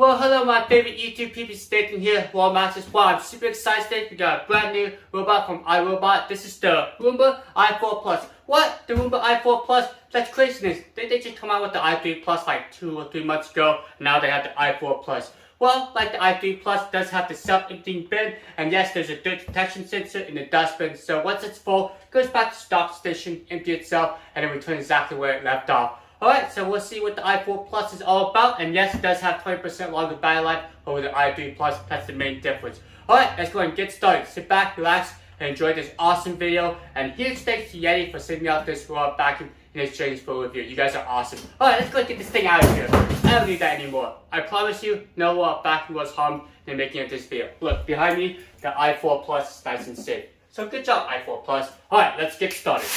Well, hello my favorite YouTube people, Staten here, Wallmasters. Wow, I'm super excited. We got a brand new robot from iRobot. This is the Roomba i4 Plus. What? The Roomba i4 Plus? That's craziness. Didn't they just come out with the i3 Plus like 2 or 3 months ago? And now they have the i4 Plus. Well, like the i3 Plus does have the self-emptying bin, and yes, there's a dirt detection sensor in the dustbin. So once it's full, it goes back to stock station, empty itself, and then return exactly where it left off. Alright, so we'll see what the i4 Plus is all about, and yes, it does have 20% longer battery life over the i3 Plus. That's the main difference. Alright, let's go ahead and get started. Sit back, relax, and enjoy this awesome video. And huge thanks to Yeti for sending out this robot vacuum in exchange for a review. You guys are awesome. Alright, let's go and get this thing out of here. I don't need that anymore. I promise you, no vacuum was harmed in making of this video. Look, behind me, the i4 Plus is nice and safe. So good job, i4 Plus. Alright, let's get started.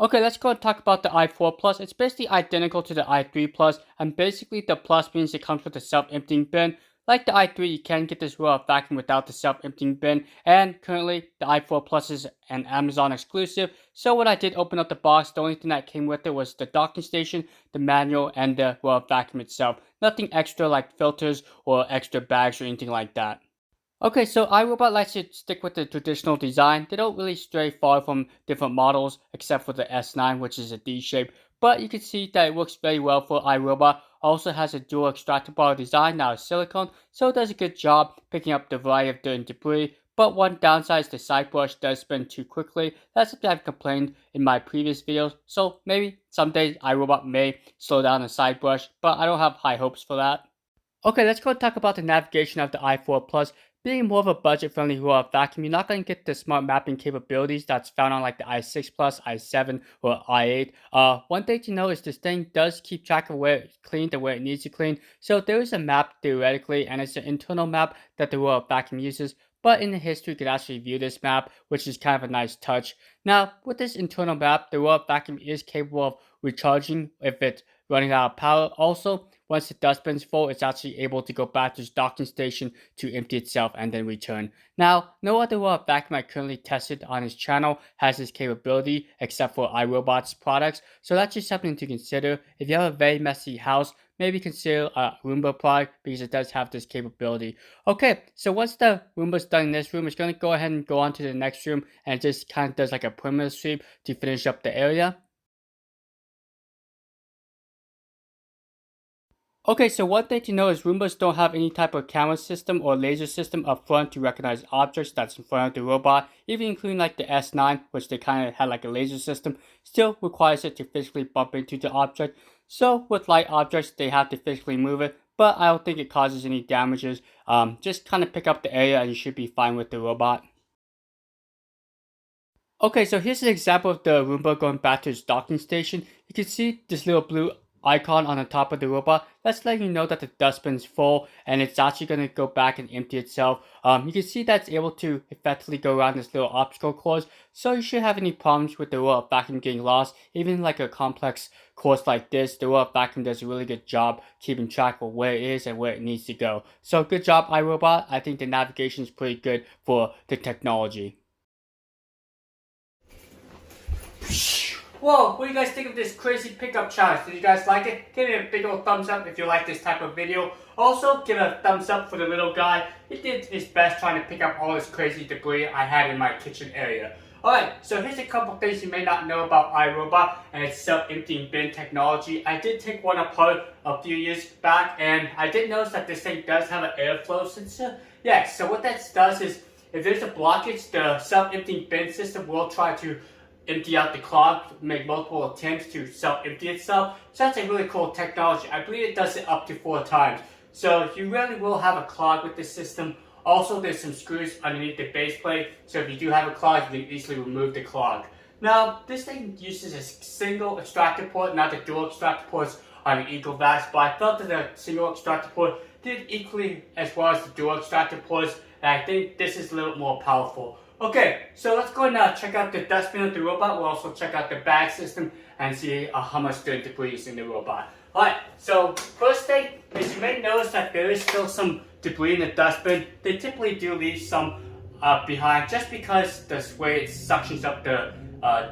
Okay, let's go and talk about the i4 Plus. It's basically identical to the i3 Plus, and basically the Plus means it comes with a self-emptying bin. Like the i3, you can get this robot vacuum without the self-emptying bin, and currently the i4 Plus is an Amazon exclusive. So when I did open up the box, the only thing that came with it was the docking station, the manual, and the robot vacuum itself. Nothing extra like filters or extra bags or anything like that. Okay, so iRobot likes to stick with the traditional design. They don't really stray far from different models, except for the S9, which is a D shape. But you can see that it works very well for iRobot. Also has a dual extractor bar design, now silicone, so it does a good job picking up the variety of dirt and debris. But one downside is the side brush does spin too quickly. That's something I've complained in my previous videos. So maybe someday iRobot may slow down the side brush, but I don't have high hopes for that. Okay, let's go and talk about the navigation of the i4 Plus. Being more of a budget-friendly robot vacuum, you're not going to get the smart mapping capabilities that's found on like the i6 Plus, i7, or i8. One thing to know is this thing does keep track of where it's cleaned and where it needs to clean. So there is a map theoretically, and it's an internal map that the robot vacuum uses. But in the history, you can actually view this map, which is kind of a nice touch. Now, with this internal map, the robot vacuum is capable of recharging if it's running out of power. Also, once the dustbin's full, it's actually able to go back to its docking station to empty itself and then return. Now, no other robot vacuum I currently tested on his channel has this capability except for iRobot's products. So that's just something to consider. If you have a very messy house, maybe consider a Roomba product because it does have this capability. Okay, so once the Roomba's done in this room, it's going to go ahead and go on to the next room, and it just kind of does like a perimeter sweep to finish up the area. Okay, so one thing to know is Roombas don't have any type of camera system or laser system up front to recognize objects that's in front of the robot, even including like the S9, which they kind of had like a laser system, still requires it to physically bump into the object. So with light objects, they have to physically move it, but I don't think it causes any damages. Just kind of pick up the area and you should be fine with the robot. Okay, so here's an example of the Roomba going back to its docking station. You can see this little blue icon on the top of the robot. That's letting you know that the dustbin's full and it's actually going to go back and empty itself. You can see that it's able to effectively go around this little obstacle course, so you shouldn't have any problems with the robot vacuum getting lost. Even like a complex course like this, the robot vacuum does a really good job keeping track of where it is and where it needs to go. So good job, iRobot. I think the navigation is pretty good for the technology. Whoa, what do you guys think of this crazy pickup challenge? Did you guys like it? Give it a big old thumbs up if you like this type of video. Also, give a thumbs up for the little guy. He did his best trying to pick up all this crazy debris I had in my kitchen area. Alright, so here's a couple things you may not know about iRobot and its self-emptying bin technology. I did take one apart a few years back, and I did notice that this thing does have an airflow sensor. Yeah, so what that does is, if there's a blockage, the self-emptying bin system will try to empty out the clog, make multiple attempts to self-empty itself. So that's a really cool technology. I believe it does it up to 4 times. So you really will have a clog with this system. Also, there's some screws underneath the base plate, so if you do have a clog, you can easily remove the clog. Now, this thing uses a single extractor port, not the dual extractor ports on the EcoVax, but I felt that the single extractor port did equally as well as the dual extractor ports, and I think this is a little more powerful. Okay, so let's go and check out the dustbin of the robot. We'll also check out the bag system and see how much dirt debris is in the robot. Alright, so first thing is you may notice that there is still some debris in the dustbin. They typically do leave some behind just because the way it suctions up the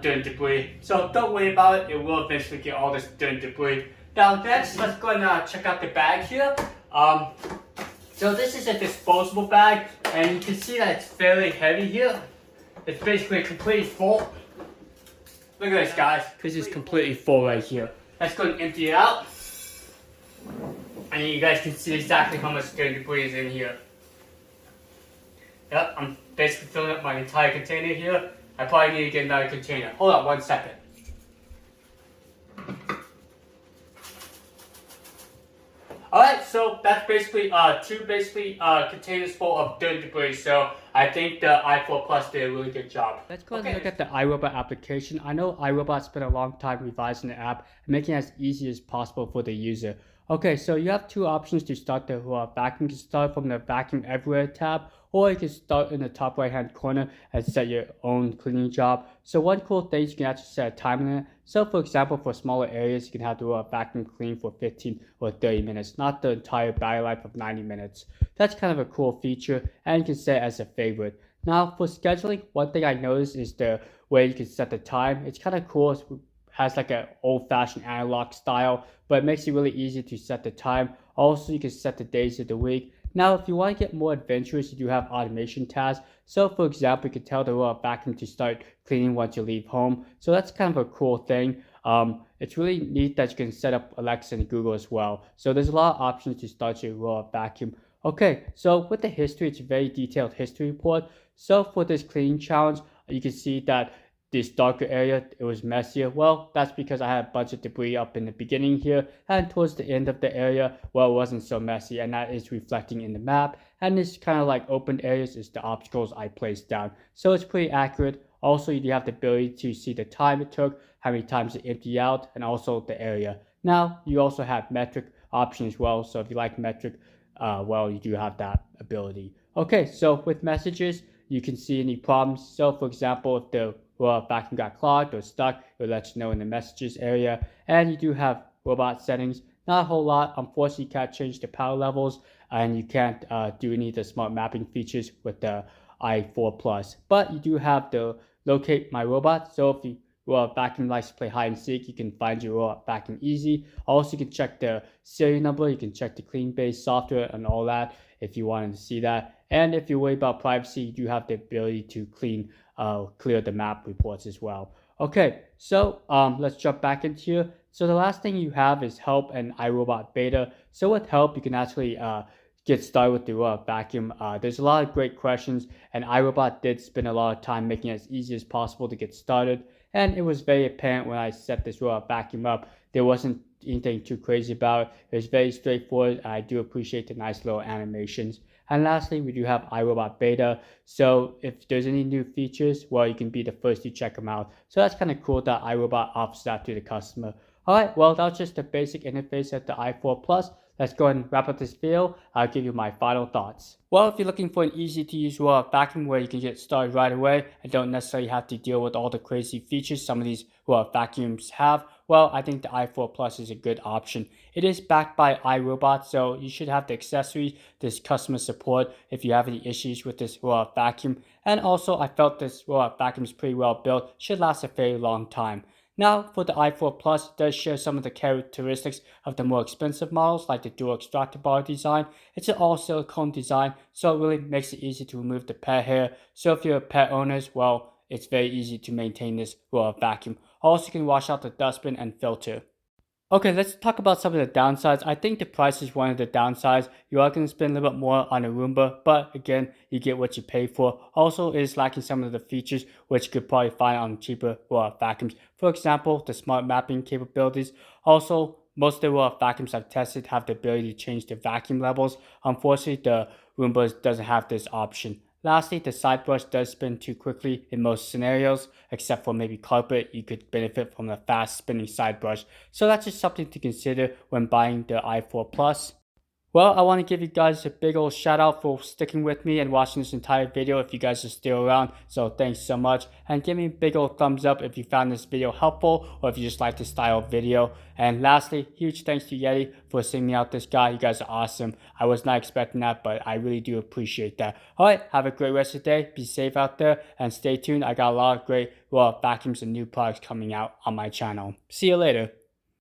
dirt and debris. So don't worry about it, it will eventually get all this dirt and debris. Now next, let's go and check out the bag here. So this is a disposable bag, and you can see that it's fairly heavy here. It's basically completely full. Look at this, guys. This is completely full right here. Let's go and empty it out. And you guys can see exactly how much dirt and debris is in here. Yep, I'm basically filling up my entire container here. I probably need to get another container. Hold on 1 second. Alright, so that's basically two containers full of dirt and debris, so I think the i4 Plus did a really good job. Let's go and look at the iRobot application. I know iRobot spent a long time revising the app and making it as easy as possible for the user. Okay, so you have 2 options to start the vacuum. You can start from the Vacuum Everywhere tab, or you can start in the top right hand corner and set your own cleaning job. So one cool thing is you can actually set a time limit. So for example, for smaller areas, you can have the vacuum clean for 15 or 30 minutes, not the entire battery life of 90 minutes. That's kind of a cool feature, and you can set it as a favorite. Now for scheduling, one thing I noticed is the way you can set the time. It's kind of cool. It has like an old-fashioned analog style, but it makes it really easy to set the time. Also, you can set the days of the week. Now, if you want to get more adventurous, you do have automation tasks. So, for example, you can tell the vacuum to start cleaning once you leave home. So that's kind of a cool thing. It's really neat that you can set up Alexa and Google as well. So there's a lot of options to start your vacuum. Okay, so with the history, it's a very detailed history report. So for this cleaning challenge, you can see that this darker area, it was messier. Well, that's because I had a bunch of debris up in the beginning here, and towards the end of the area, well, it wasn't so messy, and that is reflecting in the map. And this kind of like open areas is the obstacles I placed down. So it's pretty accurate. Also, you do have the ability to see the time it took, how many times it emptied out, and also the area. Now, you also have metric option as well. So if you like metric, well, you do have that ability. Okay, so with messages, you can see any problems. So for example, if the vacuum got clogged or stuck, it will let you know in the messages area. And you do have robot settings, not a whole lot. Unfortunately, you can't change the power levels, and you can't do any of the smart mapping features with the i4 Plus. But you do have the locate my robot. So if you vacuum likes to play hide and seek, you can find your robot vacuum easy. Also, you can check the serial number, you can check the clean base software and all that if you wanted to see that. And if you worry about privacy, you do have the ability to clear the map reports as well. Okay, so let's jump back into here. So the last thing you have is help and iRobot beta. So with help, you can actually get started with the vacuum. There's a lot of great questions, and iRobot did spend a lot of time making it as easy as possible to get started. And it was very apparent when I set this vacuum up, there wasn't anything too crazy about it. It was very straightforward. I do appreciate the nice little animations. And lastly, we do have iRobot Beta. So if there's any new features, well, you can be the first to check them out. So that's kind of cool that iRobot offers that to the customer. Alright, well, that's just the basic interface of the i4 Plus. Let's go and wrap up this video. I'll give you my final thoughts. Well, if you're looking for an easy to use vacuum where you can get started right away and don't necessarily have to deal with all the crazy features some of these vacuums have, well, I think the i4 Plus is a good option. It is backed by iRobot, so you should have the accessories, this customer support if you have any issues with this vacuum. And also, I felt this vacuum is pretty well built, should last a very long time. Now, for the i4 Plus, it does share some of the characteristics of the more expensive models, like the dual extractor bar design. It's an all silicone design, so it really makes it easy to remove the pet hair. So if you're a pet owner, well, it's very easy to maintain this with a vacuum. Also, you can wash out the dustbin and filter. Okay, let's talk about some of the downsides. I think the price is one of the downsides. You are going to spend a little bit more on a Roomba, but again, you get what you pay for. Also, it is lacking some of the features which you could probably find on cheaper vacuums. For example, the smart mapping capabilities. Also, most of the vacuums I've tested have the ability to change the vacuum levels. Unfortunately, the Roomba doesn't have this option. Lastly, the side brush does spin too quickly in most scenarios, except for maybe carpet. You could benefit from a fast spinning side brush. So that's just something to consider when buying the i4 Plus. Well, I want to give you guys a big old shout out for sticking with me and watching this entire video if you guys are still around. So thanks so much. And give me a big old thumbs up if you found this video helpful or if you just like this style of video. And lastly, huge thanks to Yeti for sending me out this guy. You guys are awesome. I was not expecting that, but I really do appreciate that. Alright, have a great rest of the day. Be safe out there and stay tuned. I got a lot of great vacuums and new products coming out on my channel. See you later.